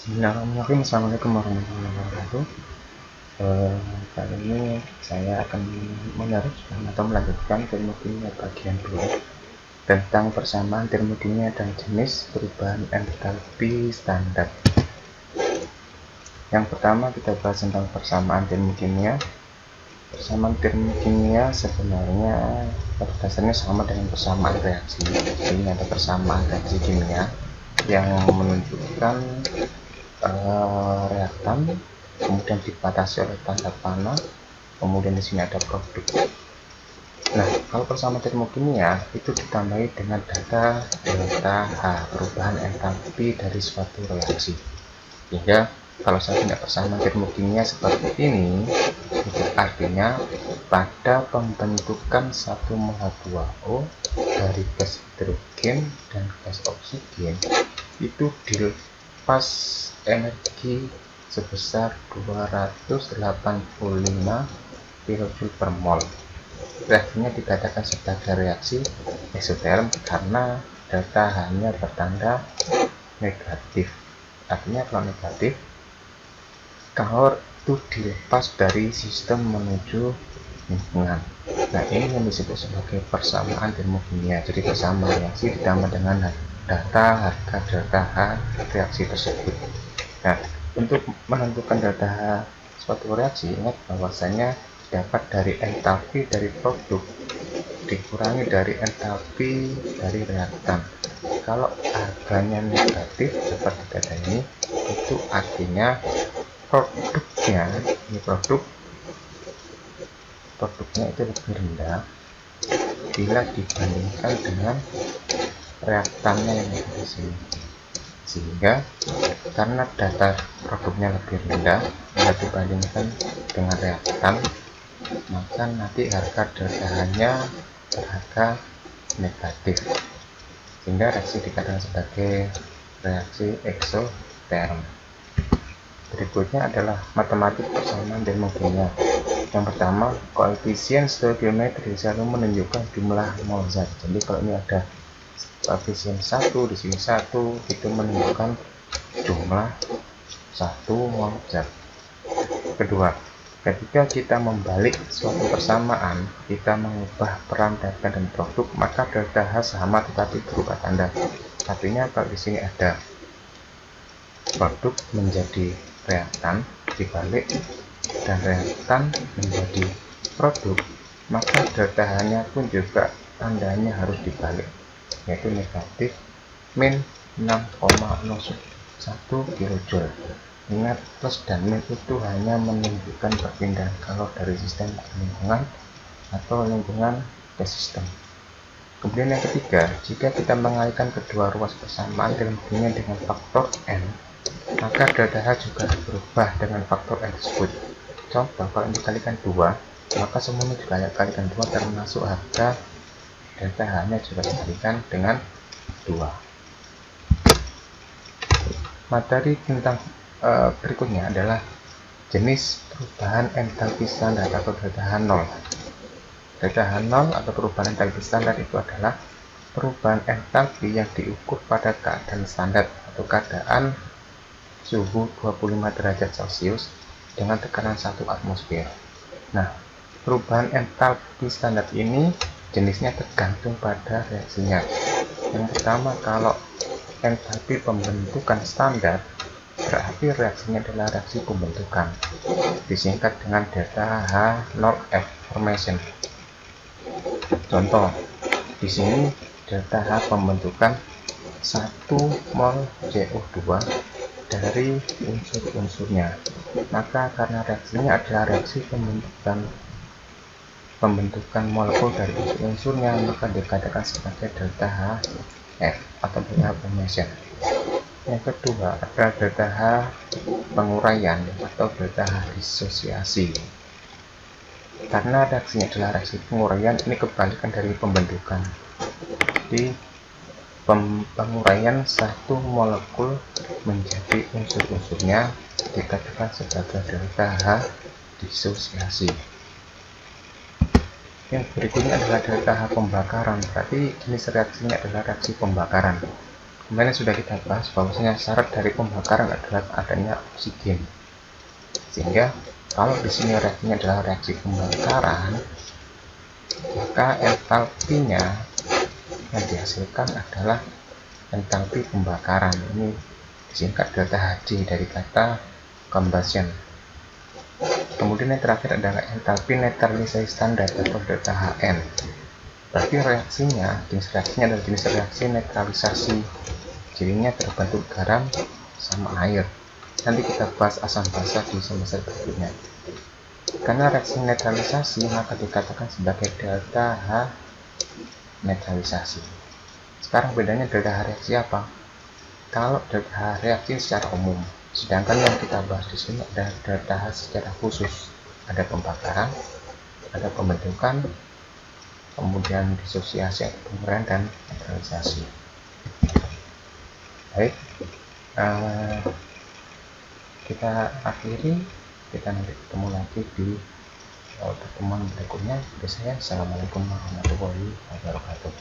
Bismillahirrahmanirrahim. Assalamualaikum warahmatullahi wabarakatuh. Kali ini saya akan meneruskan atau melanjutkan termodinamika bagian 2 tentang persamaan termodinamika dan jenis perubahan entalpi standar. Yang pertama kita bahas tentang persamaan termodinamika. Persamaan termodinamika sebenarnya pada dasarnya sama dengan persamaan reaksi. Jadi ada persamaan reaksi kimia yang menunjukkan reaktan, kemudian dibatasi oleh tanda panah, kemudian di sini ada produk. Nah, kalau persamaan termodinamika itu ditambahi dengan data delta H, perubahan entalpi dari suatu reaksi. Sehingga kalau saya punya persamaan termodinamika seperti ini, itu artinya pada pembentukan 1 mol H2O dari gas hidrogen dan gas oksigen itu dilepas energi sebesar 285 kJ per mol. Reaksinya dikatakan sebagai reaksi eksoterm karena delta H-nya bertanda negatif. Artinya kalau negatif, kalau itu dilepas dari sistem menuju lingkungan. Nah, ini yang disebut sebagai persamaan termodinamika. Jadi persamaan reaksi ditambah dengan data harga delta H reaksi tersebut. Nah, untuk menentukan delta H suatu reaksi, ingat bahwasanya dapat dari entalpi dari produk dikurangi dari entalpi dari reaktan. Kalau harganya negatif seperti data ini, itu artinya produknya itu lebih rendah bila dibandingkan dengan reaktannya yang ada di sini. Sehingga karena data produknya lebih rendah bila dibandingkan dengan reaktan, maka nanti harga delta-nya berharga negatif, sehingga reaksi dikatakan sebagai reaksi eksoterm. Berikutnya adalah matematik persamaan termodinamika. Yang pertama, koefisien stoikiometri selalu menunjukkan jumlah mol zat. Jadi kalau ini ada koefisien 1, di sini 1, itu menunjukkan jumlah 1 mol zat. Kedua, ketika kita membalik suatu persamaan, kita mengubah peran reaktan dan produk, maka delta H sama tetapi berubah tanda. Artinya kalau di sini ada produk menjadi reaktan dibalik dan reaktan menjadi produk, maka delta H-nya pun juga tandanya harus dibalik, yaitu negatif min 6,01 kJ. Ingat, plus dan min itu hanya menunjukkan perpindahan kalau dari sistem ke lingkungan atau lingkungan ke sistem. Kemudian yang ketiga, jika kita mengalihkan kedua ruas persamaan termodinamika dengan faktor N, maka delta H juga berubah dengan faktor N tersebut. Contoh, kalau dikalikan 2, maka semuanya juga dikalikan 2, termasuk harga delta H-nya juga dikalikan dengan 2. Materi tentang berikutnya adalah jenis perubahan entalpi standar atau delta H0. Delta H0 atau perubahan entalpi standar itu adalah perubahan entalpi yang diukur pada keadaan standar atau keadaan suhu 25 derajat Celcius dengan tekanan 1 atmosfer. Nah, perubahan entalpi standar ini jenisnya tergantung pada reaksinya. Yang pertama, kalau entalpi pembentukan standar, berarti reaksinya adalah reaksi pembentukan, disingkat dengan delta H0F formation. Contoh, di sini delta H pembentukan 1 mol CO2 dari unsur-unsurnya. Maka karena reaksinya adalah reaksi pembentukan molekul dari unsur-unsurnya, maka dikatakan sebagai delta HF atau delta H formation. Yang kedua adalah delta H penguraian atau delta H disosiasi. Karena reaksinya adalah reaksi penguraian, ini kebalikan dari pembentukan. Jadi penguraian satu molekul menjadi unsur-unsurnya dikatakan sebagai delta H disosiasi. Yang berikutnya adalah delta H pembakaran, berarti jenis reaksinya adalah reaksi pembakaran. Kemarin sudah kita bahas bahwasanya syarat dari pembakaran adalah adanya oksigen, sehingga kalau di sini reaksinya adalah reaksi pembakaran, maka entalpinya yang dihasilkan adalah entalpi pembakaran. Ini disingkat delta Hg dari kata combustion. Kemudian yang terakhir adalah entalpi netralisasi standar atau delta Hn. Berarti reaksinya, jenis reaksinya adalah jenis reaksi netralisasi, jadinya terbentuk garam sama air. Nanti kita bahas asam basa di semester berikutnya. Karena reaksi netralisasi maka dikatakan sebagai delta H netralisasi. Sekarang bedanya delta H reaksi apa? Kalau delta H reaksi secara umum, sedangkan yang kita bahas di sini adalah delta H secara khusus. Ada pembakaran, ada pembentukan, kemudian disosiasi atau penguraian, dan netralisasi. Baik, kita akhiri, kita nanti ketemu lagi di pertemuan berikutnya. Assalamualaikum warahmatullahi wabarakatuh.